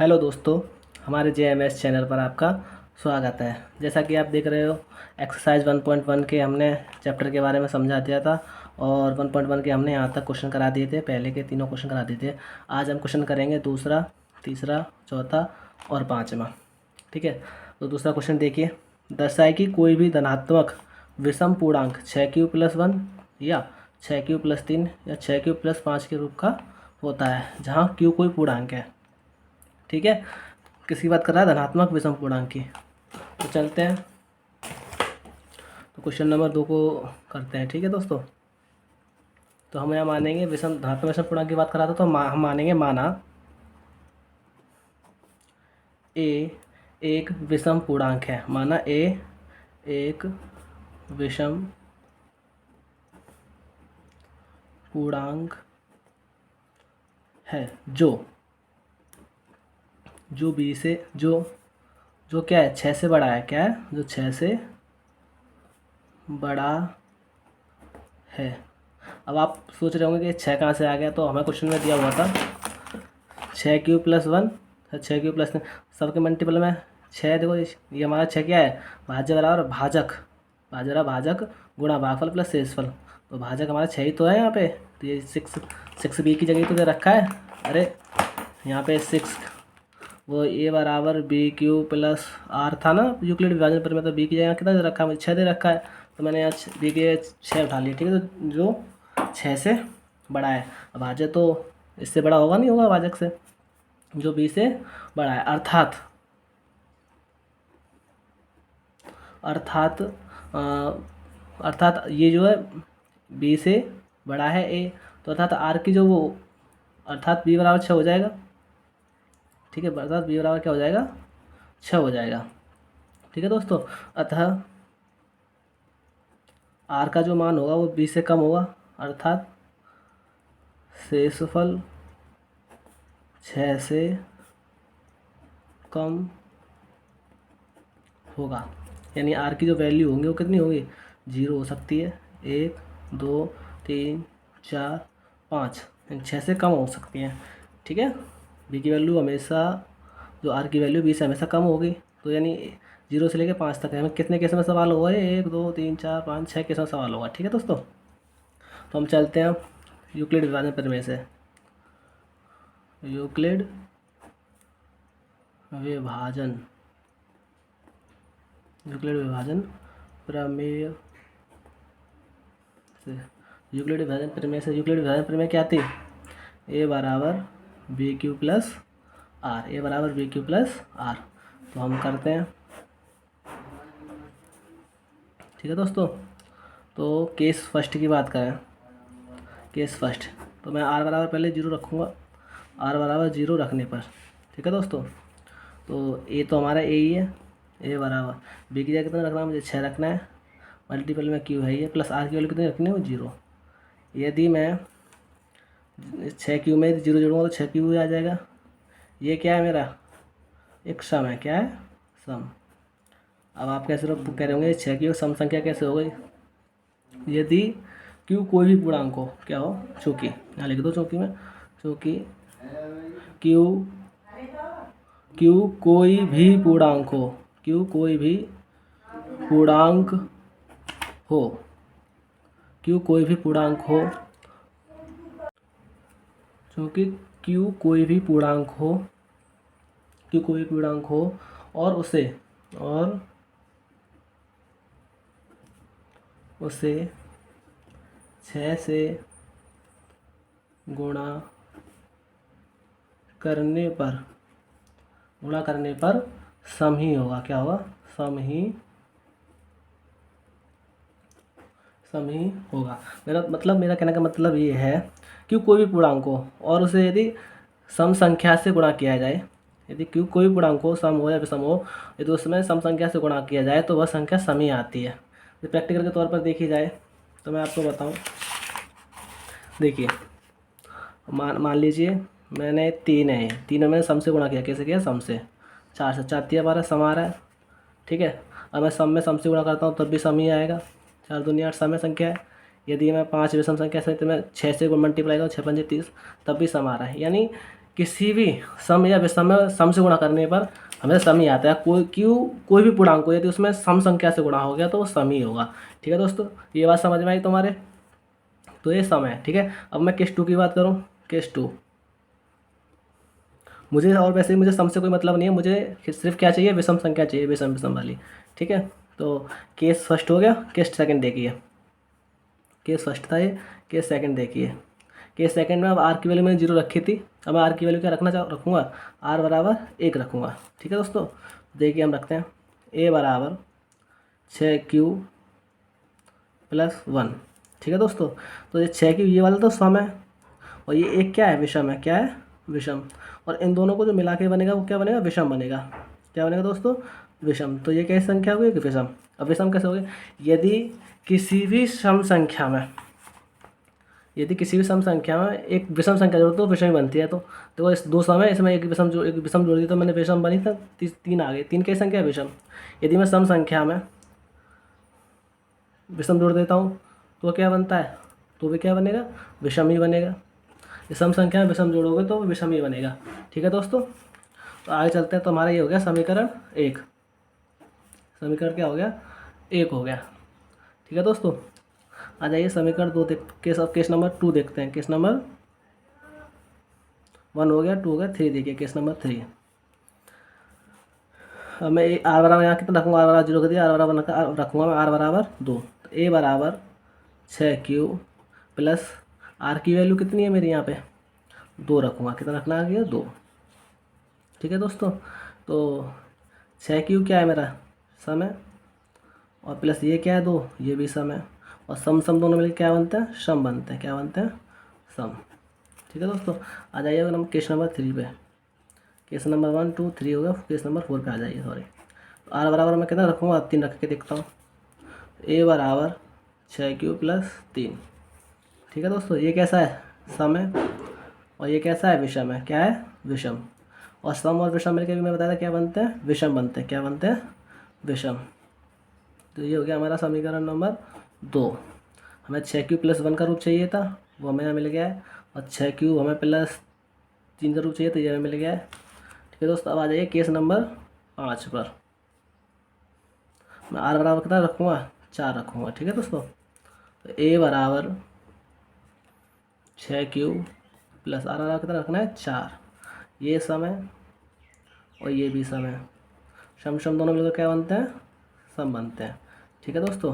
Hello दोस्तों, हमारे JMS channel पर आपका स्वागत है। जैसा कि आप देख रहे हो, एक्सरसाइज 1.1 के हमने चैप्टर के बारे में समझा दिया था और 1.1 के हमने यहाँ तक क्वेश्चन करा दिए थे। पहले के तीनों क्वेश्चन करा दिए थे। आज हम क्वेश्चन करेंगे दूसरा, तीसरा, चौथा और पाँचवा। ठीक है, तो दूसरा क्वेश्चन देखिए। दर्शाए कि कोई भी धनात्मक विषम पूर्णांक 6q+1 या 6q+3 या 6q+5 के रूप का होता है, जहाँ q कोई पूर्णांक है। ठीक है, किसकी बात कर रहा है? धनात्मक विषम पूर्णांक की। तो चलते हैं, तो क्वेश्चन नंबर 2 को करते हैं। ठीक है दोस्तों, तो हम यहाँ मानेंगे विषम धनात्मक विषम पूर्णांक की बात कर रहा था, तो हम मानेंगे माना ए एक विषम पूर्णांक है। माना ए एक विषम पूर्णांक है जो बी से जो क्या है, 6 से बड़ा है। क्या है? जो 6 से बड़ा है। अब आप सोच रहे होंगे कि 6 कहाँ से आ गया, तो हमें क्वेश्चन में दिया हुआ था 6q+1 6q+3 सबके मल्टीपल में 6। देखो ये हमारा 6 क्या है? भाज्य बराबर भाजक, भाजक गुणा भागफल प्लस शेषफल। तो भाजक हमारा 6 ही तो है यहाँ पे। तो ये 6 बी की जगह तो दे रखा है। अरे यहाँ पे 6 वो ए बराबर BQ+R था ना यूक्लिड विभाजन पर में, तो बी की जगह कितना दे रखा है? मुझे 6 दे रखा है, तो मैंने यहाँ बी के 6 उठा लिया। ठीक है, तो जो 6 से बड़ा है। अब भाजक तो इससे बड़ा होगा नहीं, होगा भाजक से, जो बी से बड़ा है। अर्थात ये जो है बी से बड़ा है ए, तो अर्थात आर की जो वो अर्थात बी बराबर 6 हो जाएगा। ठीक है, अर्थात बी बराबर क्या हो जाएगा? 6 हो जाएगा। ठीक है दोस्तों, अतः आर का जो मान होगा वो बी से कम होगा, अर्थात शेषफल 6 से कम होगा। यानी आर की जो वैल्यू होंगी वो कितनी होगी? 0 हो सकती है, 1 2 3 4 5, 6 से कम हो सकती हैं। ठीक है, बी की वैल्यू हमेशा, जो आर की वैल्यू बी से हमेशा कम होगी। तो यानी 0 से लेकर 5 तक है। हमें कितने केस में सवाल होगा? 1 2 3 4 5 6 केस में सवाल होगा। ठीक है दोस्तों, तो हम चलते हैं यूक्लिड विभाजन प्रमेय से। यूक्लिड विभाजन प्रमेय से यूक्लिड विभाजन प्रमेय क्या थी? ए बराबर BQ+R। तो हम करते हैं। ठीक है दोस्तों, तो केस फर्स्ट की बात करें। केस फर्स्ट, तो मैं आर बराबर पहले 0 रखूँगा। आर बराबर 0 रखने पर, ठीक है दोस्तों, तो ए तो हमारा ए ही है। ए बराबर बी की जगह कितना रखना है? मुझे 6 रखना है। मल्टीपल में क्यू है ये, प्लस आर की वैल्यू कितनी रखनी है? वो 0। यदि मैं 6q में 0 जोड़ूँगा तो 6q आ जाएगा। ये क्या है? मेरा एक सम है। क्या है? सम। अब आप कैसे कह रहे होंगे 6q सम संख्या कैसे हो गई? यदि q कोई भी पूर्णांक हो, क्या हो? चूँकि यहाँ लिख दो, चूँकि में, चूँकि q कोई भी पूर्णांक हो, q कोई भी पूर्णांक हो, q कोई भी पूर्णांक हो, चूँकि q कोई भी पूर्णांक हो, q कोई भी पूर्णांक हो और उसे 6 से गुणा करने पर सम ही होगा। क्या होगा? सम ही होगा। मेरा कहने का मतलब ये है कि कोई भी पूर्णांक हो और उसे यदि सम संख्या से गुणा किया जाए, यदि q कोई भी पूर्णांक हो, सम हो या विषम हो, यदि उसमें सम संख्या से गुणा किया जाए तो वह संख्या सम ही आती है। यदि प्रैक्टिकल के तौर पर देखी जाए तो मैं आपको बताऊं। देखिए, मान लीजिए मैंने 3 है, 3 मैंने सम से गुणा किया। कैसे किया? सम से। 4 से 4 3 12 सम आ रहा है। ठीक है, अब मैं सम से गुणा करता हूँ तब भी सम ही आएगा। 4 दूनी 8 सम संख्या है। यदि मैं 5 विषम संख्या से, तो मैं 6 से मल्टीप्लाई करूँ, 6 5 30, तब भी सम आ रहा है। यानी किसी भी सम या विषम में सम से गुणा करने पर हमें सम ही आता है। कोई भी पूर्णांक को यदि उसमें सम संख्या से गुणा हो गया तो वो सम ही होगा। ठीक है दोस्तों, ये बात समझ में आई तुम्हारे? तो ये सम है। ठीक है, अब मैं केस 2 की बात करूँ। केस 2 मुझे, और वैसे ही मुझे सम से कोई मतलब नहीं है, मुझे सिर्फ क्या चाहिए, विषम संख्या चाहिए, विषम विषम वाली। ठीक है, तो केस फर्स्ट हो गया। केस सेकंड देखिए। केस फर्स्ट था ये, केस सेकंड देखिए। केस सेकंड में अब आर की वैल्यू मैंने 0 रखी थी। अब मैं आर की वैल्यू क्या रखूँगा, आर बराबर 1 रखूँगा। ठीक है दोस्तों, देखिए हम रखते हैं ए बराबर 6Q + 1। ठीक है दोस्तों, तो ये 6Q ये वाला तो सम है, और ये एक क्या है, विषम है। क्या है, विषम। और इन दोनों को जो मिला के बनेगा वो क्या बनेगा, विषम बनेगा। क्या बनेगा दोस्तों, विषम। तो ये कैसी संख्या हो गई, विषम। अब विषम कैसे हो गई, यदि किसी भी सम संख्या में, यदि किसी भी सम संख्या में एक विषम संख्या जोड़ो तो विषम ही बनती है। तो देखो इस दो सम है, इसमें एक विषम जोड़ दी तो मैंने विषम बनी, था 3 आ गई। 3 की संख्या है, विषम। यदि मैं सम संख्या में विषम जोड़ देता हूँ तो क्या बनता है, तो भी क्या बनेगा, विषम ही बनेगा। सम संख्या में विषम जोड़ोगे तो विषम ही बनेगा। ठीक है दोस्तों, तो आगे चलते हैं। तो हमारा ये हो गया समीकरण 1। समीकरण क्या हो गया, 1 हो गया। ठीक है दोस्तों, आ जाइए समीकरण 2 देख केस नंबर 2 देखते हैं। केस नंबर 1 हो गया, 2 हो गया, 3 देखिए। Case number 3। अब मैं आर बराबर यहाँ कितना रखूँगा, आर बराबर 0 कर दिया, आर बराबर रखूँगा मैं आर बराबर 2। तो ए बराबर 6Q प्लस आर की वैल्यू कितनी है मेरी यहाँ पे, 2 रखूँगा। कितना रखना आ गया, 2। ठीक है दोस्तों, तो 6Q क्या है मेरा, सम है, और प्लस ये क्या है, 2, ये भी सम है। और सम सम दोनों मिलकर क्या बनते हैं, सम बनते हैं। क्या बनते हैं, सम। ठीक है दोस्तों, आ जाइए अगर हम केस नंबर 3 पे। केस नंबर 1 2 3 होगा, केस नंबर 4 पे आ जाइए। सॉरी, तो आर बराबर मैं कितना रखूँगा, 3 रख के देखता हूँ। ए बराबर 6Q + 3। ठीक है दोस्तों, ये कैसा है, सम है, और ये कैसा है, विषम है। क्या है, विषम। और सम और विषम मिलकर भी मैं बताया था क्या बनते हैं, विषम बनते हैं। क्या बनते हैं, विषम। तो ये हो गया हमारा समीकरण नंबर 2। हमें 6Q + 1 का रूप चाहिए था, वो हमें यहाँ मिल गया है। और 6Q हमें +3 का रूप चाहिए, तो ये हमें मिल गया है। ठीक है दोस्तों, अब आ जाइए केस नंबर 5 पर। मैं आर बराबर कितना रखूँगा, 4 रखूँगा। ठीक है दोस्तों, तो ए बराबर 6Q + आर बराबर कितना रखना है, 4। ये सम है और ये भी सम है। सम सम दोनों मिलकर क्या बनते हैं, सम बनते हैं। ठीक है दोस्तों,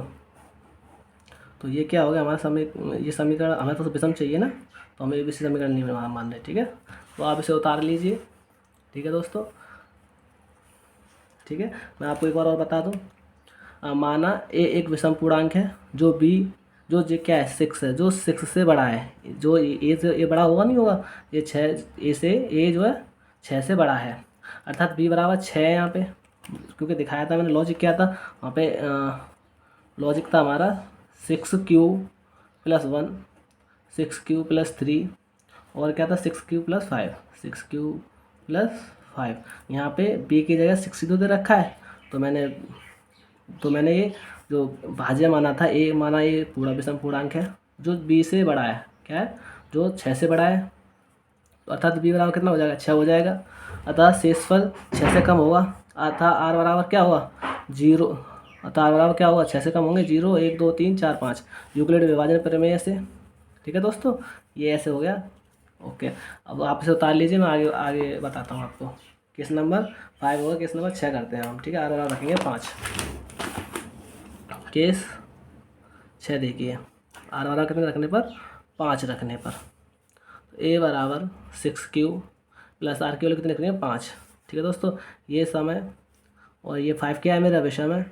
तो ये क्या हो गया हमारा ये समीकरण। हमें तो विषम चाहिए ना, तो हमें ABC समीकरण नहीं मान रहे। ठीक है, तो आप इसे उतार लीजिए। ठीक है दोस्तों, ठीक है, मैं आपको एक और बता दूँ। माना A एक विषम पूर्णांक है, जो B जो क्या है, 6 है, जो 6 से बड़ा है। जो A से A बड़ा होगा, नहीं होगा, ये 6 A से A जो है 6 से बड़ा है, अर्थात B बराबर 6 है यहाँ पे। क्योंकि दिखाया था मैंने, लॉजिक क्या था वहाँ पे, लॉजिक था हमारा 6Q + 1, 6Q + 3, और क्या था 6Q + 5, 6Q + 5। यहाँ पे B की जगह 6 ही तो दे रखा है, तो मैंने ये जो भाज्य माना था, ए माना ये पूरा विषम पूर्णांक है जो B से बड़ा है। क्या है, जो 6 से बड़ा है, तो अर्थात B बराबर कितना हो जाएगा, 6 हो जाएगा। अतः शेषफल 6 से कम होगा, अतः R बराबर क्या होगा, 0। अतः R बराबर क्या होगा, 6 से कम होंगे, 0 1 2 3 4 5, यूक्लिड विभाजन प्रमेय से। ठीक है दोस्तों, ये ऐसे हो गया। ओके, अब आप इसे उतार लीजिए, मैं आगे आगे बताता हूँ आपको। केस नंबर 5 होगा, केस नंबर 6 करते हैं हम। ठीक है, R बराबर रखेंगे 5। केस 6 देखिए, R बराबर कितने रखने पर, 5 रखने पर। A बराबर 6Q + R की वैल्यू कितनी रखनी है, 5। ठीक है दोस्तों, ये सम है और ये 5 क्या है, मेरा विषम है।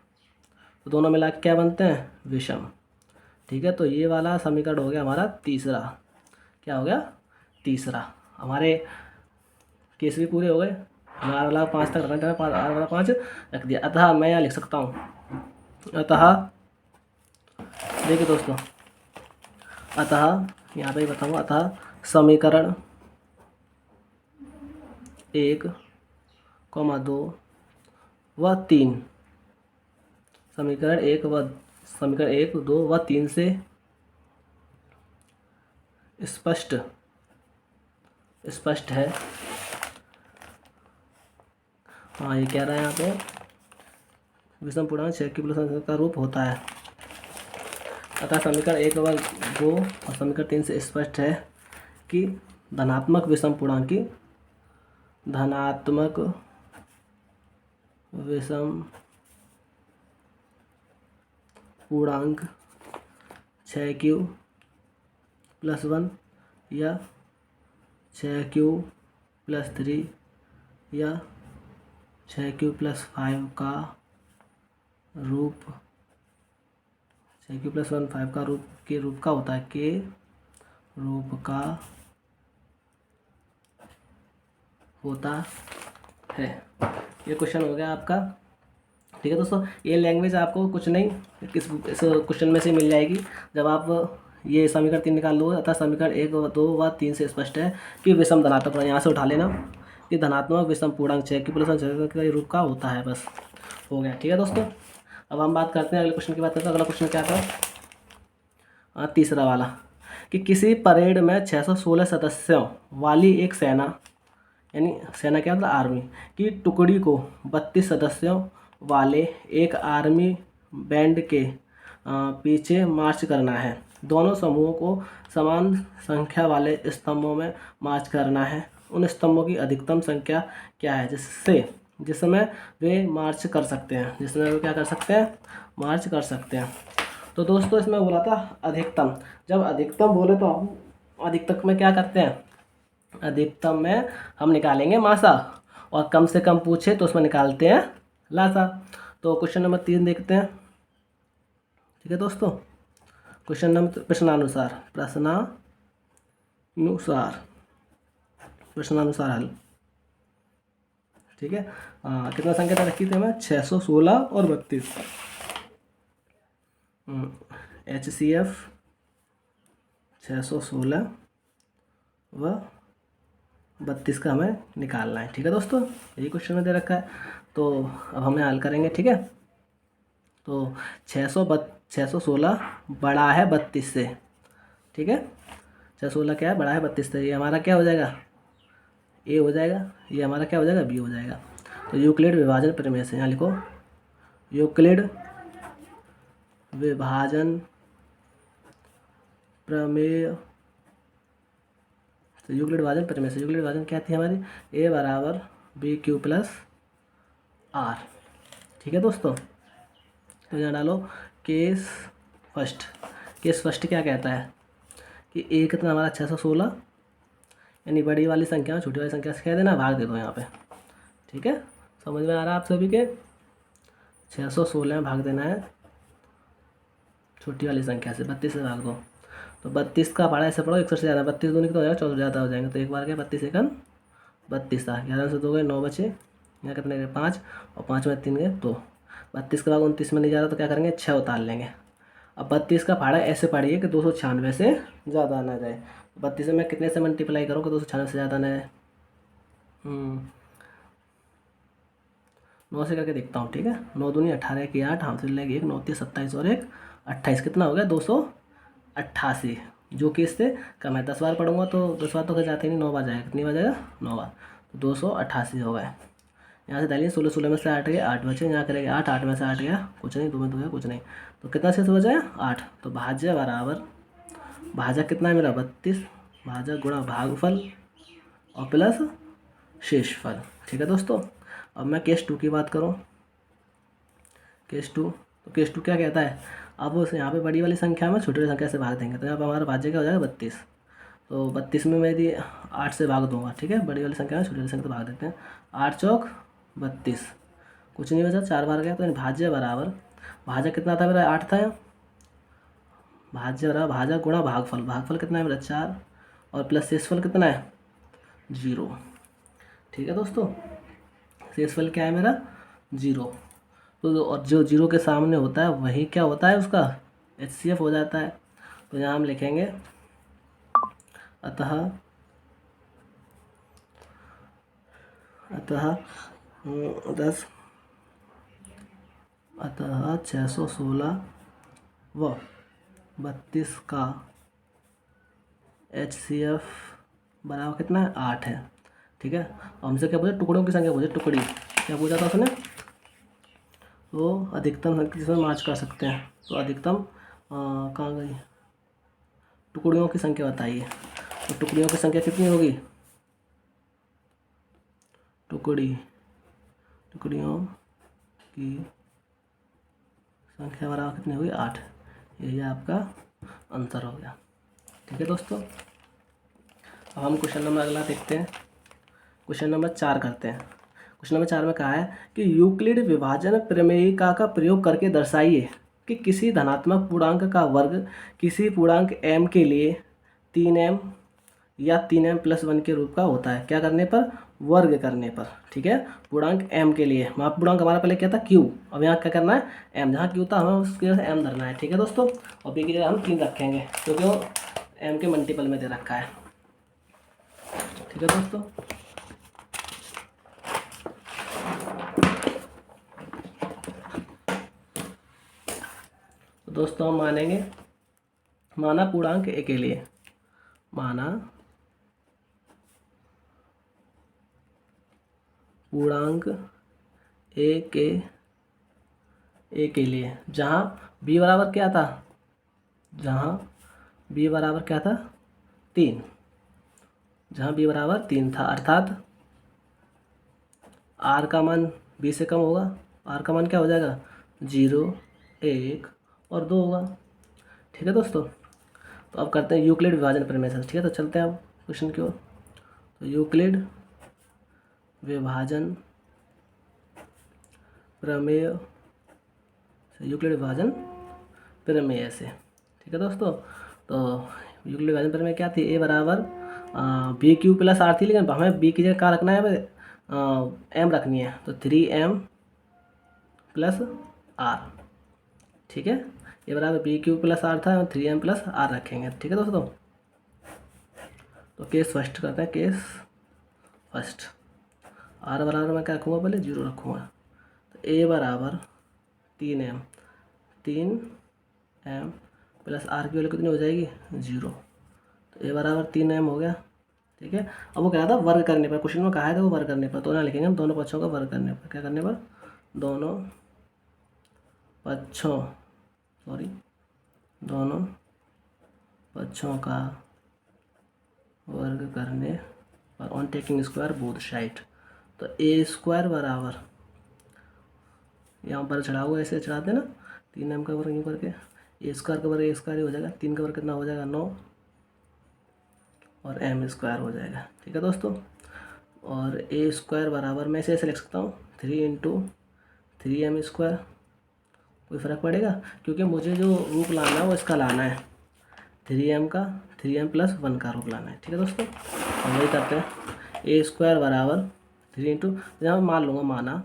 तो दोनों मिला के क्या बनते हैं, विषम। ठीक है, तो ये वाला समीकरण हो गया हमारा तीसरा। क्या हो गया, तीसरा। हमारे केस भी पूरे हो गए। हमें R वाला 5 तक रखना था, R वाला 5 रख दिया। अतः मैं यहाँ लिख सकता हूँ, अतः देखिए दोस्तों, अतः यहाँ पे बताऊँगा, अतः समीकरण 1, 2 व 3, समीकरण 1 2 व 3 से स्पष्ट स्पष्ट है। हाँ, ये कह रहा है यहाँ पे विषम पूर्णांक छः की का रूप होता है। अतः समीकरण 1 और 2 और समीकरण 3 से स्पष्ट है कि धनात्मक विषम पूर्णांक की धनात्मक विषम पूर्णांक 6q+1 या 6q+3 या 6q+5 का रूप 6q+1 5 का रूप के रूप का होता है, के रूप का होता है। ये क्वेश्चन हो गया आपका। ठीक है दोस्तों, ये लैंग्वेज आपको कुछ नहीं इस क्वेश्चन में से मिल जाएगी जब आप ये समीकरण 3 निकाल लो। अतः समीकरण 1 और 2 व 3 से स्पष्ट है कि विषम धनात्मक, यहाँ से उठा लेना कि धनात्मक विषम पूर्णांक 6q+1 के रूप का होता है। बस हो गया। ठीक है दोस्तों, अब हम बात करते हैं अगले क्वेश्चन की बात करते हैं। अगला क्वेश्चन क्या था? तीसरा वाला कि किसी परेड में 616 सदस्यों वाली एक सेना, यानी सेना क्या मतलब आर्मी की टुकड़ी को 32 सदस्यों वाले एक आर्मी बैंड के पीछे मार्च करना है। दोनों समूहों को समान संख्या वाले स्तंभों में मार्च करना है। उन स्तंभों की अधिकतम संख्या क्या है जिसमें वे मार्च कर सकते हैं, जिसमें वे क्या कर सकते हैं? मार्च कर सकते हैं। तो दोस्तों इसमें बोला था अधिकतम। जब अधिकतम बोले तो हम अधिकतम में क्या करते हैं? अधिकतम में हम निकालेंगे मासा, और कम से कम पूछे तो उसमें निकालते हैं लासा। तो क्वेश्चन नंबर 3 देखते हैं। ठीक है दोस्तों, क्वेश्चन नंबर प्रश्नानुसार हल। ठीक है, कितना संख्या रखी थी हमें? 616 और 32। HCF 616 व 32 का हमें निकालना है। ठीक है दोस्तों, यही क्वेश्चन में दे रखा है, तो अब हमें हल करेंगे। ठीक है, तो 616 बड़ा है 32 से। ठीक है, 616 क्या है? बड़ा है 32 से। ये हमारा क्या हो जाएगा? ए हो जाएगा। ये हमारा क्या हो जाएगा? बी हो जाएगा। तो यूक्लिड विभाजन प्रमेय से यहाँ लिखो, यूक्लिड विभाजन प्रमेय। तो यूक्लिड विभाजन प्रमेय से यूक्लिड विभाजन क्या थी हमारी? ए बराबर BQ+R। ठीक है दोस्तों, तो यहाँ डालो केस फर्स्ट क्या कहता है कि ए कितना हमारा 616, यानी बड़ी वाली संख्या छोटी वाली संख्या से कह देना, भाग दे दो यहाँ पे। ठीक है, समझ में आ रहा है आप सभी के? 616 में भाग देना है छोटी वाली संख्या से, 32 से भाग दो। तो 32 का पढ़ा ऐसे पढ़ो 61 से ज़्यादा, 32 दूनी कितना हो जाएगा? 14 ज़्यादा हो जाएंगे। तो एक बार क्या 32 एकन 32 था, 11 से 2 गए 9 बचे, यहाँ कितने गए? 5, और 5 में 3 गए 2। 32 के बाद 29 में नहीं जा रहा तो क्या करेंगे? 6 उतार लेंगे। अब 32 का फाड़ा ऐसे पढ़िए कि 296 से ज़्यादा ना जाए। 32 में मैं कितने से मल्टीप्लाई करूँ कि 296 से ज़्यादा ना जाए? 9 से करके देखता हूँ। ठीक है, 9 दूनी 18 की 8, हाथ से लेंगे 1, 9 3 27 और 1 28, कितना हो गया? 288, जो कि इससे कम है। 10 बार पढ़ूंगा तो 10 बार तो खैर जाते नहीं, 9 बार जाएगा। कितनी बार जाएगा? 9 बार। तो 288 हो गए। यहाँ से डालिए 16 में से 8 गए, 8 बचे, यहाँ करेंगे 8 में से 8 गया कुछ नहीं, 2 में 2 गया कुछ नहीं, तो कितना शेष बचा है? 8। तो भाज्य बराबर, भाजक कितना है मेरा? 32, भाजक गुणा भागफल और प्लस शेषफल। ठीक है दोस्तों, अब मैं केस 2 की बात करूँ। केस 2, तो केस 2 क्या कहता है? अब उस यहाँ पे बड़ी वाली संख्या में छोटी वाली संख्या से भाग देंगे, तो यहाँ पर हमारा भाज्य क्या हो जाएगा? 32। तो 32 में मैं यदि 8 से भाग दूंगा, ठीक है, बड़ी वाली संख्या में छोटी वाली संख्या तो भाग देते हैं। 8 चौक 32, कुछ नहीं बचा, 4 बार गया। तो भाज्य बराबर, भाज्य कितना था मेरा? 8 था। भाज्य बराबर भाजक गुणा भागफल, भागफल कितना है मेरा? 4, और प्लस शेषफल कितना है? 0। ठीक है दोस्तों, शेषफल क्या है मेरा? 0। तो और जो 0 के सामने होता है वही क्या होता है? उसका HCF हो जाता है। तो यहाँ हम लिखेंगे अतः 10, अतः 616 व 32 का HCF बराबर कितना है 8 है। ठीक है, और हमसे क्या पूछा, टुकड़ों की संख्या पूछे, टुकड़ी क्या पूछा था उसने, तो अधिकतम संख्या जिसमें मार्च कर सकते हैं, तो अधिकतम कहाँ गई, टुकड़ियों की संख्या बताइए। तो टुकड़ियों की संख्या कितनी होगी, टुकड़ियों की संख्या बराबर कितनी होगी 8। यही आपका आंसर हो गया। ठीक है दोस्तों, अब हम क्वेश्चन नंबर अगला देखते हैं। क्वेश्चन नंबर 4 करते हैं। क्वेश्चन नंबर 4 में कहा है कि यूक्लिड विभाजन प्रमेयिका का प्रयोग करके दर्शाइए कि किसी धनात्मक पूर्णांक का वर्ग किसी पूर्णांक m के लिए 3m या 3m+1 के रूप का होता है। क्या करने पर, वर्ग करने पर। ठीक है, पूर्णांक m के लिए, वहाँ पूर्णांक हमारा पहले क्या था q, अब यहाँ क्या करना है m, जहाँ q था हमें उसकी जगह m धरना है। ठीक है दोस्तों, और b की जगह हम 3 रखेंगे क्योंकि वो m के मल्टीपल में दे रखा है। ठीक है दोस्तों, तो दोस्तों हम मानेंगे, माना पूर्णांक a के लिए, माना पूर्णांक ए के लिए जहाँ b बराबर क्या था, जहाँ b बराबर क्या था 3, जहाँ b बराबर 3 था, अर्थात r का मान b से कम होगा। r का मान क्या हो जाएगा 0, 1 और 2 होगा। ठीक है दोस्तों, तो अब करते हैं यूक्लिड विभाजन प्रमेय से। ठीक है, तो चलते हैं अब क्वेश्चन की ओर। तो यूक्लिड विभाजन प्रमेय से, यूक्लिड विभाजन प्रमेय से। ठीक है दोस्तों, तो यूक्लिड विभाजन प्रमेय क्या थी, a बराबर BQ+R थी, लेकिन हमें b की जगह क्या रखना है, m रखनी है, तो 3m + r। ठीक है, a बराबर BQ+R था, 3m+r रखेंगे। ठीक है दोस्तों, तो केस फर्स्ट करते हैं, केस फर्स्ट। r बराबर मैं क्या रखूँगा, पहले 0 रखूँगा। तो a बराबर 3m + r की वैल्यू कितनी हो जाएगी 0, तो a बराबर 3m हो गया। ठीक है, अब वो कह रहा था वर्ग करने पर, क्वेश्चन में कहा है था वो वर्ग करने पर, तो ना लिखेंगे हम दोनों पक्षों का वर्ग करने पर। क्या करने पर, दोनों पक्षों का वर्ग करने पर, on taking square both side. तो a² बराबर, यहाँ पर चढ़ा हुआ ऐसे चढ़ाते ना, 3m का वर्ग यूँ करके, a² का वर्ग a² ही हो जाएगा, 3 का वर्ग कितना हो जाएगा 9 और m² हो जाएगा। ठीक है दोस्तों, और a² बराबर मैं ऐसे लिख सकता हूँ 3 × 3m²। कोई फ़र्क पड़ेगा, क्योंकि मुझे जो रूप लाना है वो इसका लाना है, 3m का, 3m+1 का रूप लाना है। ठीक है दोस्तों, हम वही करते हैं, a² बराबर 3 × यहाँ मान लूँगा, माना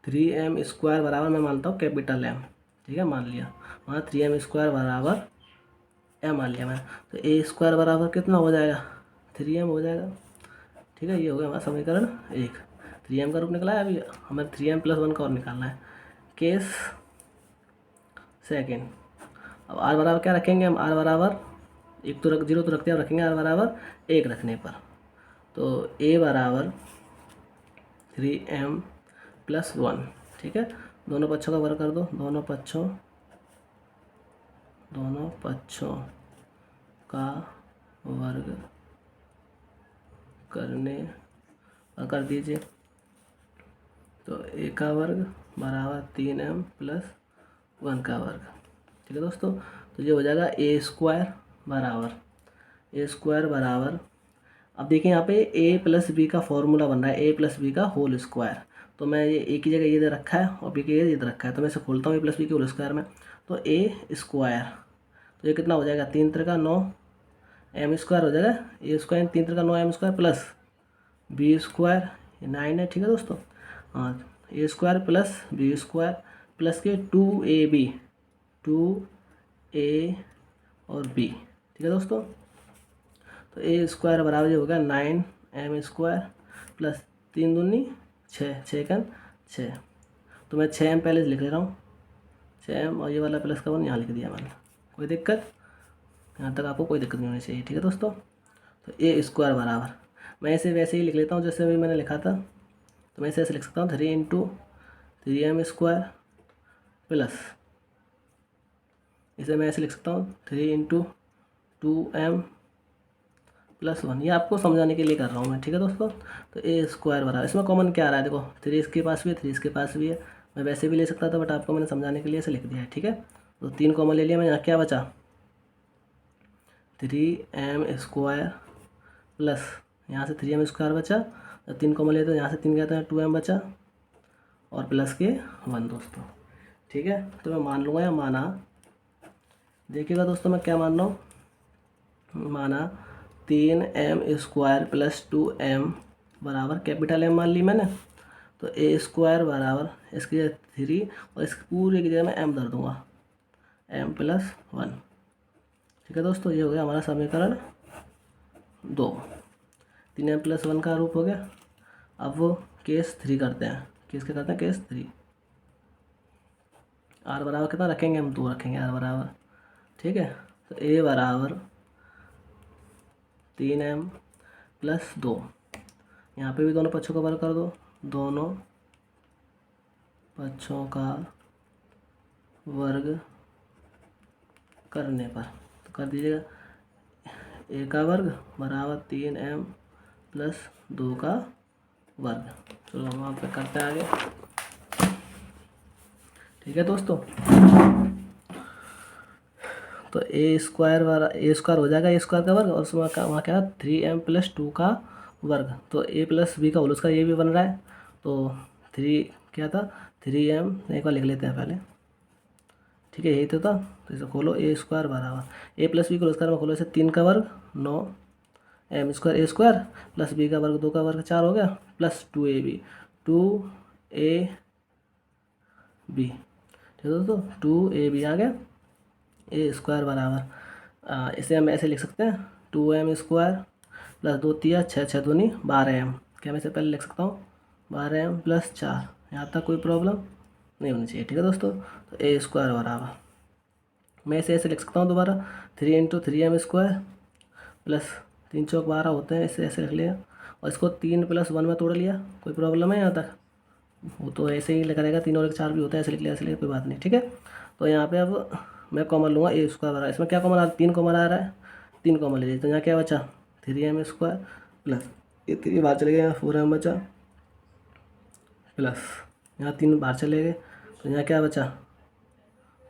3m² बराबर मैं मानता हूँ कैपिटल M। ठीक है, मान लिया, वहाँ 3m² बराबर m मान लिया मैंने, तो a² बराबर कितना हो जाएगा 3m हो जाएगा। ठीक है, ये हो गया हमारा समीकरण 1। 3m का रूप निकला है, अभी हमें 3m+1 का और निकालना है। केस सेकेंड, अब r बराबर क्या रखेंगे हम, r बराबर 1 तो 0 तो रखते हैं, रखेंगे r बराबर 1 रखने पर, तो a बराबर 3m+1। ठीक है, दोनों पक्षों का वर्ग कर दो, दोनों पक्षों का वर्ग करने कर दीजिए, तो a का वर्ग बराबर 3m+1 का वर्ग। ठीक है दोस्तों, तो ये हो जाएगा a² बराबर, अब देखिए यहाँ पे a + b का फॉर्मूला बन रहा है, a + b का होल स्क्वायर। तो मैं ये a की जगह ये दे रखा है और b की जगह ये दे रखा है, तो मैं इसे खोलता हूँ a + b के होल स्क्वायर में, तो a², तो ये कितना हो जाएगा 3 × 3 = 9 m² हो जाएगा, a² 3 × 3 = 9 m² प्लस b², ये 9 है। ठीक है दोस्तों, हाँ, a² प्लस b² प्लस के 2ab, 2a और b। ठीक है दोस्तों, तो a² बराबर ये हो गया 9m² प्लस 3 दूनी 6, 6 × 6, तो मैं 6m पहले लिख ले रहा हूँ, 6m, और ये वाला प्लस का 1 यहाँ लिख दिया मैंने। कोई दिक्कत, यहाँ तक आपको कोई दिक्कत नहीं होनी चाहिए। ठीक है दोस्तों, तो ए स्क्वायर बराबर, मैं इसे वैसे ही लिख लेता हूँ जैसे अभी मैंने लिखा था। तो मैं इसे ऐसे लिख सकता हूँ 3 × 3m² प्लस, इसे मैं ऐसे लिख सकता हूँ 3 × 2m+1। ये आपको समझाने के लिए कर रहा हूँ मैं, ठीक है दोस्तों। तो ए स्क्वायर बराबर, इसमें कॉमन क्या आ रहा है, देखो 3 इसके पास भी है, 3 इसके पास भी है। मैं वैसे भी ले सकता था बट आपको मैंने समझाने के लिए ऐसे लिख दिया है, ठीक है। तो 3 कॉमन ले लिया मैं, यहाँ क्या बचा 3m² प्लस यहाँ से 3m² बचा। तो 3 कॉमन लेते हैं, यहाँ से 3 गया था 2m बचा और प्लस के 1 दोस्तों, ठीक है। तो मैं मान लूँगा या माना, देखिएगा दोस्तों मैं क्या मान रहा हूँ, माना 3m² प्लस 2m बराबर कैपिटल M मान ली मैंने। तो ए स्क्वायर बराबर इसकी जगह 3 और इसकी पूरी की जगह मैं m धर दूँगा m+1, ठीक है दोस्तों। ये हो गया हमारा समीकरण 2, 3m+1 का रूप हो गया। अब वो केस 3 करते हैं, केस क्या करते हैं, केस 3। r बराबर कितना रखेंगे हम, 2 रखेंगे r बराबर, ठीक है। तो a बराबर 3m+2, यहाँ पे भी दोनों पक्षों का वर्ग कर दो, दोनों पक्षों का वर्ग करने पर तो कर दीजिएगा a का वर्ग बराबर 3m+2 का वर्ग। चलो हम वहाँ पे करते हैं आगे, ठीक है दोस्तों। तो ए स्क्वायर हो जाएगा ए स्क्वायर का वर्ग और उसमें वहाँ क्या 3m+2 का वर्ग। तो a + b का होल उसका ये भी बन रहा है। तो 3 क्या था 3m, एक बार लिख लेते हैं पहले, ठीक है, यही तो था। तो इसे खोलो ए स्क्वायर बराबर a + b का होल स्क्वायर में खोलो इसे 3 का वर्ग 9m² a square plus b का वर्ग 2 का वर्ग 4 हो गया प्लस 2ab, 2ab, ठीक है दोस्तों, 2ab आ गया। ए स्क्वायर बराबर इसे हम ऐसे लिख सकते हैं 2m² प्लस 2 × 6 = 6 × 2 = 12m। क्या मैं इसे पहले लिख सकता हूँ 12m + 4, यहाँ तक कोई प्रॉब्लम नहीं होनी चाहिए, ठीक है दोस्तों। तो ए स्क्वायर बराबर मैं इसे ऐसे लिख सकता हूँ दोबारा 3 × 3m² प्लस 3 × 4 = 12 होते हैं, इसे ऐसे लिख लिया और इसको 3 + 1 में तोड़ लिया। कोई प्रॉब्लम है यहाँ तक, वो तो ऐसे ही लिखा रहेगा, 3 और 1 4 भी होता है, ऐसे लिख लिया, ऐसे लिख कोई बात नहीं, ठीक है। तो यहाँ पे अब मैं कॉमन लूँगा ए स्क्वायर बराबर, इसमें क्या कॉमन आ रहा है 3 कॉमन आ रहा है, 3 कॉमन लीजिए। तो यहाँ क्या बचा 3m² प्लस ये 3 बाहर चले गए, यहाँ 4m बचा प्लस यहाँ 3 बाहर चले गए। तो यहाँ क्या बचा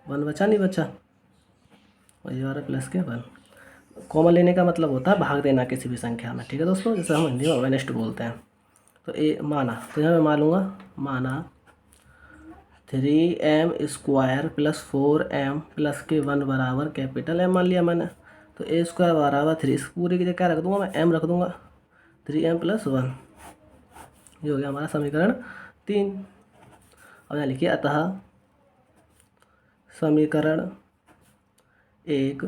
1 बचा, नहीं बचा, और ये वाला प्लस के 1। कॉमन लेने का मतलब होता है भाग देना किसी भी संख्या में, ठीक है दोस्तों, जैसे हम हिंदी में वेनेस्ट बोलते हैं। तो ए माना, तो यहाँ मैं मान लूँगा माना 3m² प्लस 4m प्लस के 1 बराबर कैपिटल M मान लिया मैंने। तो ए स्क्वायर बराबर 3, इस पूरी की जगह क्या रख दूँगा मैं m रख दूँगा 3m+1। ये हो गया हमारा समीकरण 3। अब यहाँ लिखिए अतः समीकरण 1,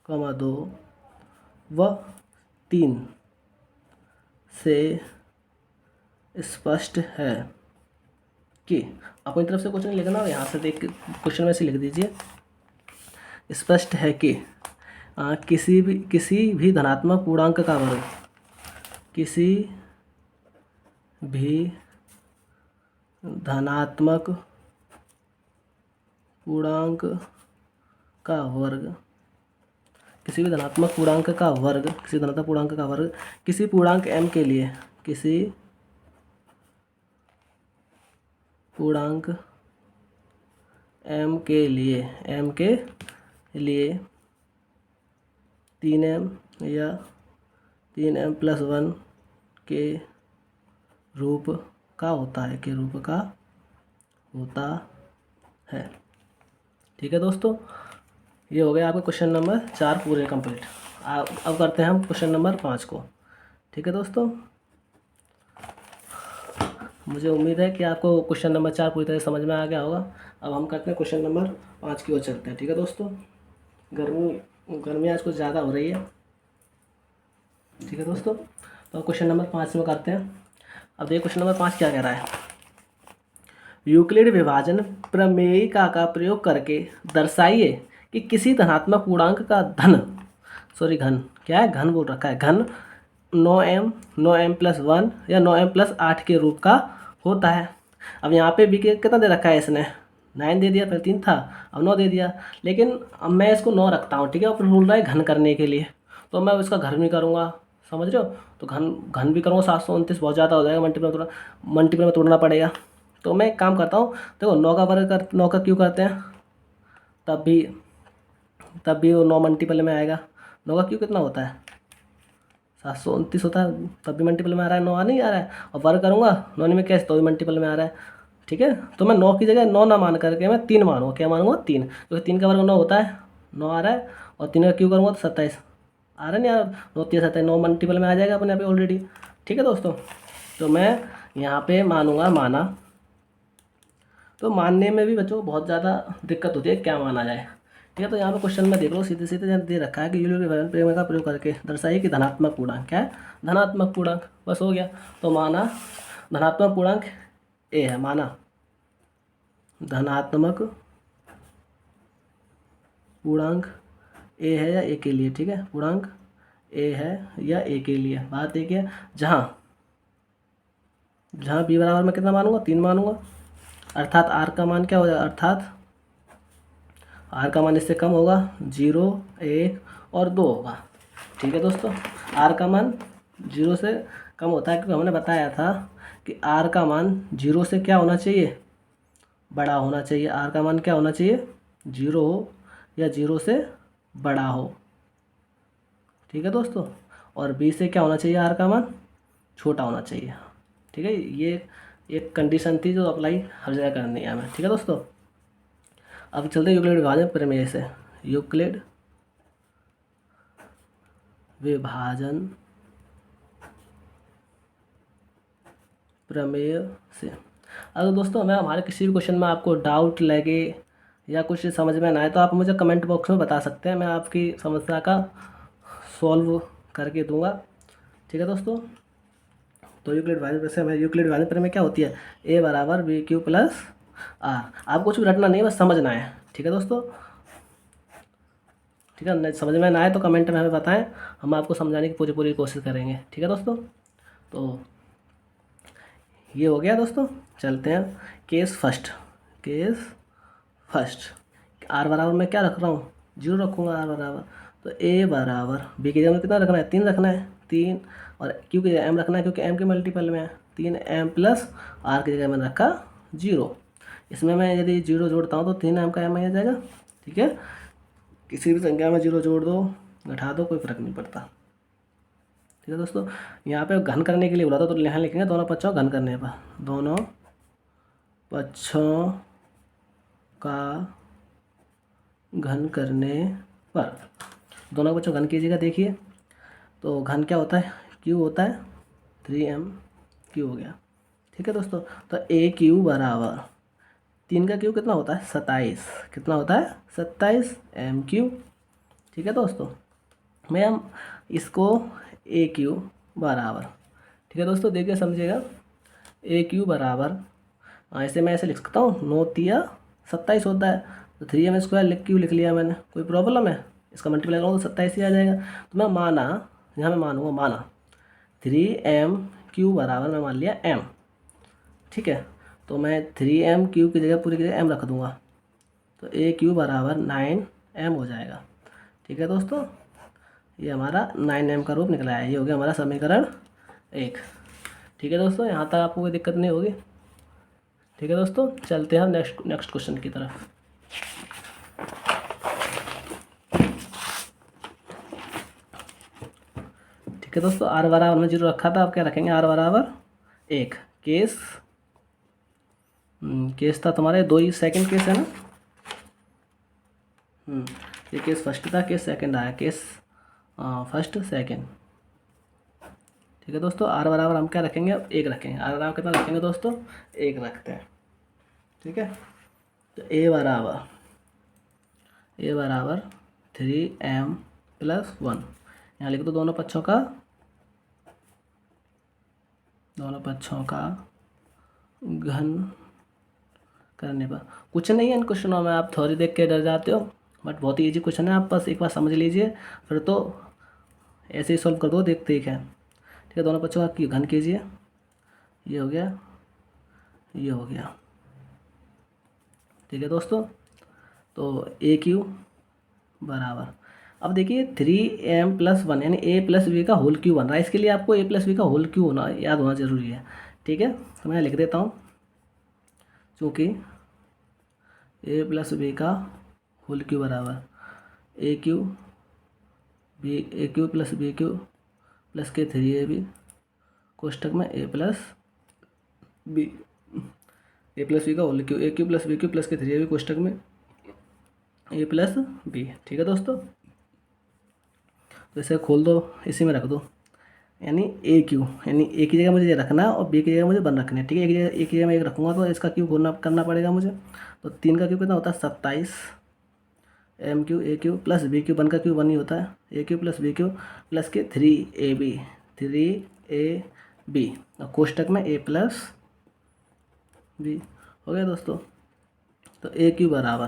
2 व 3 से स्पष्ट है कि, अपनी तरफ से कुछ नहीं लिखना, यहाँ से देख क्वेश्चन में से लिख दीजिए स्पष्ट है कि किसी भी धनात्मक पूर्णांक का वर्ग, किसी भी धनात्मक पूर्णांक का वर्ग, किसी भी धनात्मक पूर्णांक का वर्ग, किसी धनात्मक पूर्णांक का वर्ग किसी पूर्णांक m के लिए, किसी पूर्णांक m के लिए 3m या 3m+1 के रूप का होता है, के रूप का होता है, ठीक है दोस्तों। ये हो गया आपका क्वेश्चन नंबर 4 पूरे कंप्लीट। अब करते हैं हम क्वेश्चन नंबर 5 को, ठीक है दोस्तों। मुझे उम्मीद है कि आपको क्वेश्चन नंबर 4 पूरी तरह समझ में आ गया होगा। अब हम करते हैं क्वेश्चन नंबर 5 की ओर चलते हैं, ठीक है दोस्तों। गर्मी आज कुछ ज़्यादा हो रही है, ठीक है दोस्तों। तो क्वेश्चन नंबर 5 में करते हैं। अब देखिए क्वेश्चन नंबर 5 क्या कह रहा है, यूक्लिड विभाजन प्रमेयिका का प्रयोग करके दर्शाइए कि किसी धनात्मक पूर्णांक का घन क्या है, घन बोल रखा है। घन 9m+1 या 9m+8 के रूप का होता है। अब यहाँ पे भी कितना दे रखा है इसने, 9 दे दिया, फिर 3 था, अब 9 दे दिया। लेकिन अब मैं इसको 9 रखता हूँ, ठीक है, और बोल रहा है घन करने के लिए, तो मैं इसका घन भी करूँगा, समझ रहे हो। तो घन घन भी करूँगा, 729 बहुत ज़्यादा हो जाएगा, मल्टीपल में तोड़ना पड़ेगा। तो मैं एक काम करता हूँ, देखो 9 का वर्ग 9 का क्यों करते हैं, तब भी वो 9 मल्टीपल में आएगा। 9 का क्यों कितना होता है, 729 होता है, तब भी मल्टीपल में आ रहा है, 9 आ नहीं आ रहा है। और वर्ग करूँगा 9 में कैसे, तो भी मल्टीपल में आ रहा है, ठीक है। तो मैं 9 की जगह 9 ना मान करके मैं 3 मानूंगा, क्या मानूंगा, 3, क्योंकि 3 का वर्ग 9 होता है, 9 आ रहा है। और 3 का क्यों करूँगा तो 27 आ रहा है, नहीं यार, 9 3 27, 9 मल्टीपल में आ जाएगा अपने यहाँ पे ऑलरेडी, ठीक है दोस्तों। तो मैं यहाँ पे मानूंगा माना। तो मानने में भी बच्चों बहुत ज़्यादा दिक्कत होती है, क्या माना जाए, ठीक है। तो यहाँ पे क्वेश्चन में देख लो, सीधे सीधे दे रखा है कि यूलर विभाजन प्रमेय का प्रयोग करके दर्शाइए कि धनात्मक पूर्णांक, क्या है, धनात्मक पूर्णांक, बस हो गया। तो माना धनात्मक पूर्णांक ए है, माना धनात्मक पूर्णांक ए है या ए के लिए, ठीक है, पूर्णांक ए है या ए के लिए। बात एक है, जहाँ बी बराबर में कितना मानूंगा, 3 मानूंगा, अर्थात आर का मान क्या हो जाएगा, अर्थात आर का मान इससे कम होगा, 0 1 और 2 होगा, ठीक है दोस्तों। आर का मान 0 से कम होता है, क्योंकि हमने बताया था कि आर का मान 0 से क्या होना चाहिए, बड़ा होना चाहिए। आर का मान क्या होना चाहिए, 0 हो या 0 से बड़ा हो, ठीक है दोस्तों। और बी से क्या होना चाहिए, आर का मान छोटा होना चाहिए, ठीक है। ये एक कंडीशन थी जो अप्लाई हर जगह करनी है हमें, ठीक है दोस्तों। अब चलते हैं यूक्लिड विभाजन प्रमेय से, यूक्लिड विभाजन प्रमेय से। अगर दोस्तों हमें हमारे किसी भी क्वेश्चन में आपको डाउट लगे या कुछ समझ में ना आए तो आप मुझे कमेंट बॉक्स में बता सकते हैं, मैं आपकी समस्या का सॉल्व करके दूंगा, ठीक है दोस्तों। तो यूक्लिड विभाजन वैसे हमें यूक्लिड विभाजन प्रमेय क्या होती है, ए बराबर बी क्यू प्लस आर। आपको कुछ भी रटना नहीं है, बस समझना है, ठीक है दोस्तों, ठीक है। नहीं समझ में ना आए तो कमेंट में हमें बताएं, हम आपको समझाने की पूरी कोशिश करेंगे, ठीक है दोस्तों। तो ये हो गया दोस्तों, चलते हैं केस फर्स्ट। आर बराबर मैं क्या रख रहा हूँ, 0 रखूँगा, आर बराबर। तो ए बराबर बी की जगह कितना रखना है, 3 रखना है, 3, और क्यू की जगह एम रखना है, क्योंकि एम के मल्टीपल में है, 3m प्लस आर की जगह मैंने रखा 0। इसमें मैं यदि 0 जोड़ता हूँ तो 3m का m आ जाएगा, ठीक है। किसी भी संख्या में 0 जोड़ दो, घटा दो, कोई फर्क नहीं पड़ता, ठीक है दोस्तों। यहाँ पे घन करने के लिए बोला था, तो यहाँ लिखेंगे दोनों पक्षों घन करने पर, दोनों पक्षों का घन करने पर, दोनों पक्षों घन कीजिएगा। देखिए तो घन क्या होता है, क्यू होता है, 3m क्यू हो गया, ठीक है दोस्तों। तो ए क्यू बराबर 3 का क्यू कितना होता है, 27, कितना होता है, 27 एम क्यू, ठीक है दोस्तों। मैं हम इसको ए क्यू बराबर, ठीक है दोस्तों, देखिए समझिएगा, ए क्यू बराबर ऐसे मैं ऐसे लिख सकता हूँ, 9 तिया 27 होता है, तो 3m² लिख लिया मैंने, कोई प्रॉब्लम है, इसका मल्टीप्लाई करूँगा तो 27 ही आ जाएगा। तो मैं माना, यहाँ मैं मानूंगा, माना 3m³ बराबर मैं मान लिया m, ठीक है। तो मैं 3m³ की जगह पूरी की जगह m रख दूँगा, तो ए क्यू बराबर 9m हो जाएगा, ठीक है दोस्तों। ये हमारा 9m का रूप निकला है, ये हो गया हमारा समीकरण 1, ठीक है दोस्तों। यहाँ तक आपको कोई दिक्कत नहीं होगी, ठीक है दोस्तों। चलते हैं हम नेक्स्ट क्वेश्चन की तरफ। ठीक है दोस्तों, आर बराबर में 0 रखा था, अब क्या रखेंगे, आर बराबर 1। केस था तुम्हारे 2 ही, सेकंड केस है ना, ये केस फर्स्ट था, केस सेकंड आया, केस फर्स्ट सेकंड, ठीक है दोस्तों। आर बराबर हम क्या रखेंगे, अब 1 रखेंगे। आर बराबर कितना रखेंगे दोस्तों, 1 रखते हैं, ठीक है। तो ए बराबर 3m प्लस 1, यहाँ लिख दो दोनों पक्षों का घन करने पर। कुछ नहीं है इन क्वेश्चनों में, आप थ्योरी देख के डर जाते हो, बट बहुत ही ईजी क्वेश्चन है, आप बस एक बार समझ लीजिए, फिर तो ऐसे ही सॉल्व कर दो, देखते ही क्या है। ठीक है, दोनों पक्षों का घन कीजिए, ये हो गया, ये हो गया। ठीक है दोस्तों, तो ए क्यू बराबर, अब देखिए 3m+1 यानी a+b का होल क्यू बन रहा है। इसके लिए आपको a+b का होल क्यू होना याद होना जरूरी है। ठीक है, तो मैं लिख देता हूँ, चूँकि a+b का होल क्यू बराबर a क्यू+b क्यू प्लस के 3ab कोष्टक में a+b का होल क्यू a क्यू+b क्यू प्लस के 3ab कोष्टक में a+b। ठीक है दोस्तों, तो इसे खोल दो, इसी में रख दो, यानी ए क्यू, यानी ए की जगह मुझे ये रखना है और बी की जगह मुझे 1 रखना है। ठीक है, एक जगह मैं एक रखूँगा तो इसका क्यू करना पड़ेगा मुझे। तो 3 का क्यू कितना होता है 27 m³ a cube plus b cube, 1 का क्यू 1 ही होता है, a cube plus b cube plus के 3ab और कोष्टक में a+b हो गया दोस्तों। तो ए क्यू बराबर,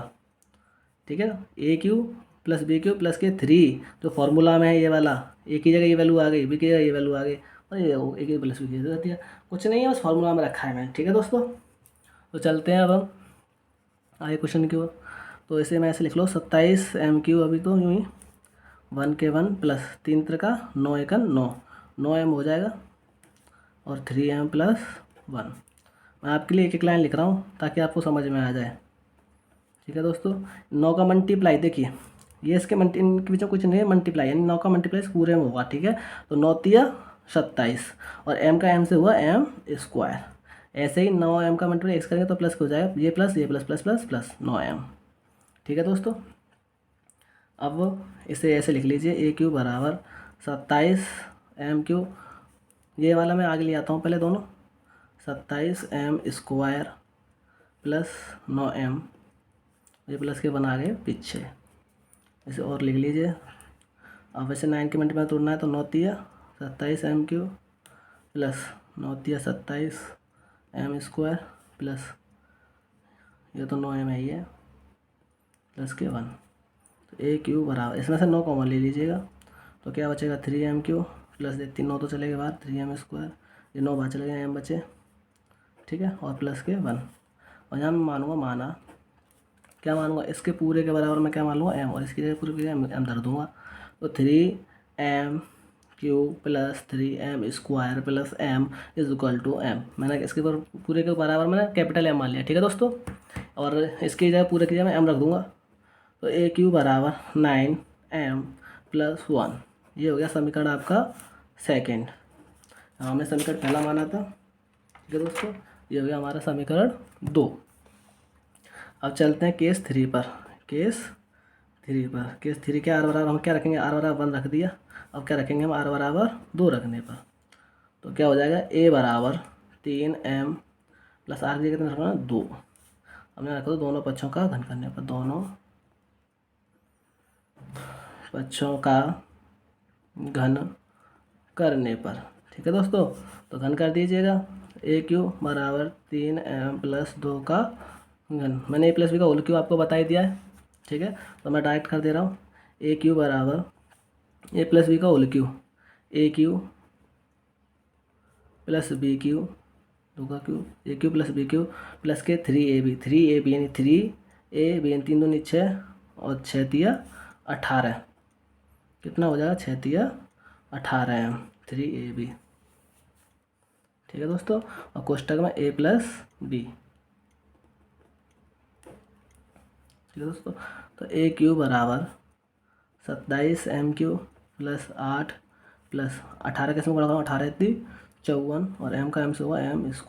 ठीक है, a cube plus b cube plus के 3, जो फॉर्मूला में है ये वाला, ए की जगह ये वैल्यू आ गई, बी की जगह ये वैल्यू आ गई और ये ए क्यू प्लस बी की जगह दिया, कुछ नहीं है, बस फॉर्मूला में रखा है मैंने। ठीक है दोस्तों, तो चलते हैं अब हम आगे क्वेश्चन की ओर। तो इसे मैं ऐसे लिख लो 27 m³ अभी तो यूँ ही 1 के 1 प्लस 3 3 का 9 1 9 m हो जाएगा और 3m+1। मैं आपके लिए एक एक लाइन लिख रहा हूँ ताकि आपको समझ में आ जाए। ठीक है दोस्तों, 9 का मल्टीप्लाई देखिए, ये इसके इनके बीच में कुछ नहीं है, मल्टीप्लाई यानी 9 का मल्टीप्लाई पूरे में होगा। ठीक है, तो 9 तिया 27 और m का m से हुआ m²। ऐसे ही 9m का मल्टीप्लाई x करेंगे तो प्लस हो जाएगा, ये प्लस ये plus plus plus plus 9m। ठीक है दोस्तों, अब इसे ऐसे लिख लीजिए ए क्यू बराबर 27 m³ ये वाला मैं आगे ले आता हूँ पहले दोनों, 27m² प्लस 9m, ये प्लस के बना गए पीछे, इसे और लिख लीजिए। अब वैसे 9 के मल्टीप्लाई तोड़ना है तो 9 तिया 27 m³ प्लस 9 तिया 27 m² प्लस ये तो 9m है ही है प्लस के 1। तो ए क्यू बराबर, इसमें से 9 कॉमन ले लीजिएगा तो क्या बचेगा 3m³ प्लस 9 तो चलेगा बाहर 3m², ये 9 बाहर चले गए, m बचे। ठीक है, और प्लस के 1 और यहाँ मैं मानूंगा, माना क्या मानूंगा, इसके पूरे के बराबर मैं क्या मान लूँगा m और इसकी जगह पूरे के m धर दूँगा। तो 3m³ plus 3m² plus m is equal to m, मैंने इसके पूरे के बराबर मैंने कैपिटल M मान लिया। ठीक है दोस्तों, और इसकी जगह पूरे की जगह मैं m रख दूँगा। तो ए क्यू बराबर 9m+1, ये हो गया समीकरण आपका सेकेंड। हमने समीकरण पहला माना था। ठीक है दोस्तों, ये हो गया हमारा समीकरण 2। अब चलते हैं केस 3 पर। केस 3 के आर बराबर हम क्या रखेंगे, आर बराबर 1 रख दिया। अब क्या रखेंगे हम, आर बराबर 2 रखने पर तो क्या हो जाएगा, ए बराबर 3m प्लस आर की जगह कितना रखना 2। हमने रखा तो दोनों पक्षों का घन करने पर, दोनों पक्षों का घन करने पर। ठीक है दोस्तों, तो घन कर दीजिएगा, ए क्यू बराबर 3m+2 का घन, मैंने ए प्लस बी का होल क्यू आपको बता ही दिया है। ठीक है, तो मैं डायरेक्ट कर दे रहा हूँ, ए क्यू बराबर ए प्लस बी का whole cube, a cube plus b cube 2 का cube, a cube plus b cube plus के 3ab यानी 3ab यानी 3 दूनी 6 और 6 तिया 18, कितना हो जाएगा 6 तिया 18m 3ab। ठीक है दोस्तों, और कोष्टक में a+b। ठीक है दोस्तों, तो ए क्यू बराबर 27 m³ प्लस 8 प्लस 18 कैसे गुणा करूँ, 18 इतनी 54 और m का m से हुआ m²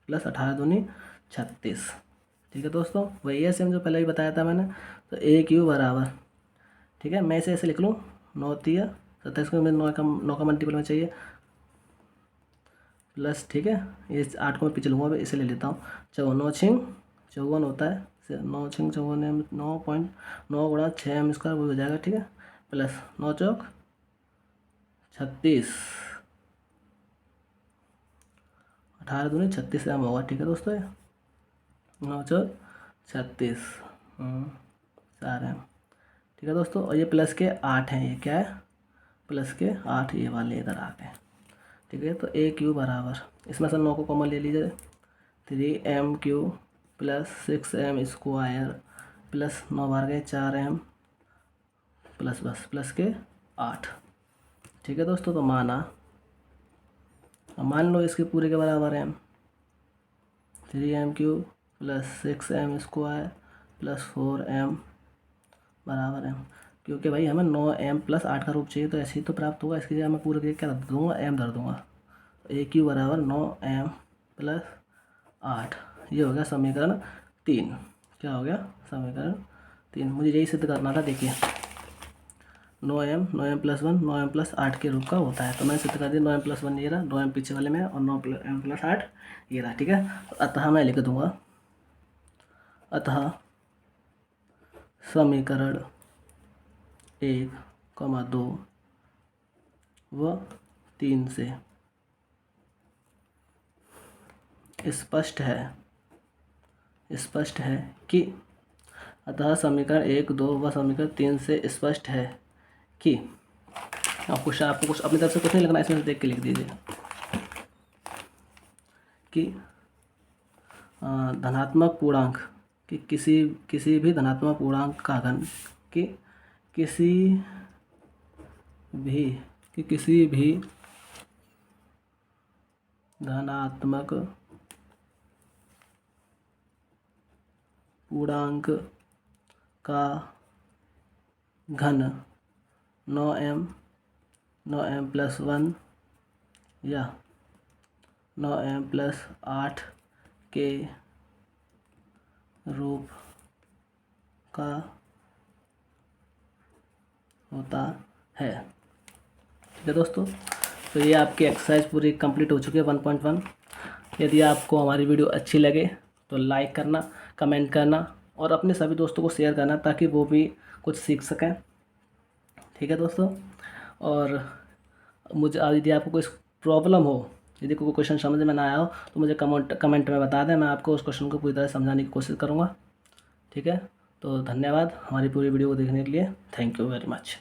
प्लस 18 दूनी 36। ठीक है दोस्तों, वही है सेम जो पहले ही बताया था मैंने। तो ए क्यू बराबर, ठीक है, मैं इसे ऐसे लिख लूँ 9 तिया 27 को मुझे 9 का मल्टीपल में चाहिए प्लस, ठीक है, ये 8 को मैं पीछे लूँगा, इसे ले लेता हूँ 9 छिंग 54 होता है, 9 छिंग 54 9.9 गुणा 6m² वो हो जाएगा। ठीक है, प्लस 9 चौक 36, 18 दूनी 36 m होगा। ठीक है दोस्तों, 9 चौक 36 4m। ठीक है दोस्तों, और ये प्लस के 8 हैं, ये क्या है प्लस के 8 ये वाले इधर आ गए। ठीक है, तो ए क्यू बराबर, इसमें से 9 को कॉमन ले लीजिए, 3m³ plus 6m square plus 9 बार गए 4m प्लस बस प्लस के 8। ठीक है दोस्तों, तो माना, अब मान लो इसके पूरे के बराबर m, 3m³ plus 6m square plus 4m बराबर m। क्योंकि भाई हमें 9m प्लस 8 का रूप चाहिए, तो ऐसे ही तो प्राप्त होगा। इसकी जगह मैं पूरे के क्या धर दूँगा, m धर दूँगा। a³ बराबर 9m प्लस 8, ये हो गया समीकरण 3। क्या हो गया, समीकरण 3। मुझे यही सिद्ध करना था। देखिए 9m प्लस 1 9m प्लस 8 के रूप का होता है, तो मैंने सिद्ध कर दिया। 9m प्लस 1 ये रहा, 9m पीछे वाले में, और 9m प्लस 8 ये रहा। ठीक है, अतः मैं लिख दूंगा, अतः समीकरण 1, 2 व 3 से स्पष्ट है कि, अतः समीकरण 1, 2 व समीकरण 3 से स्पष्ट है कि, आपको कुछ अपनी तरफ से कुछ नहीं लिखना, इसमें से देख के लिख दीजिए कि धनात्मक पूर्णांक कि किसी भी धनात्मक पूर्णांक का घन कि किसी भी धनात्मक पूर्णांक का घन 9m प्लस 1 या 9m प्लस 8 के रूप का होता है। ठीक है दोस्तों, तो ये आपकी एक्सरसाइज पूरी कंप्लीट हो चुकी है 1.1। यदि आपको हमारी वीडियो अच्छी लगे तो लाइक करना, कमेंट करना और अपने सभी दोस्तों को शेयर करना, ताकि वो भी कुछ सीख सकें। ठीक है दोस्तों, और मुझे यदि आपको कोई प्रॉब्लम हो, यदि कोई क्वेश्चन समझ में ना आया हो, तो मुझे कमेंट में बता दें, मैं आपको उस क्वेश्चन को पूरी तरह समझाने की कोशिश करूँगा। ठीक है, तो धन्यवाद हमारी पूरी वीडियो को देखने के लिए। Thank you very much.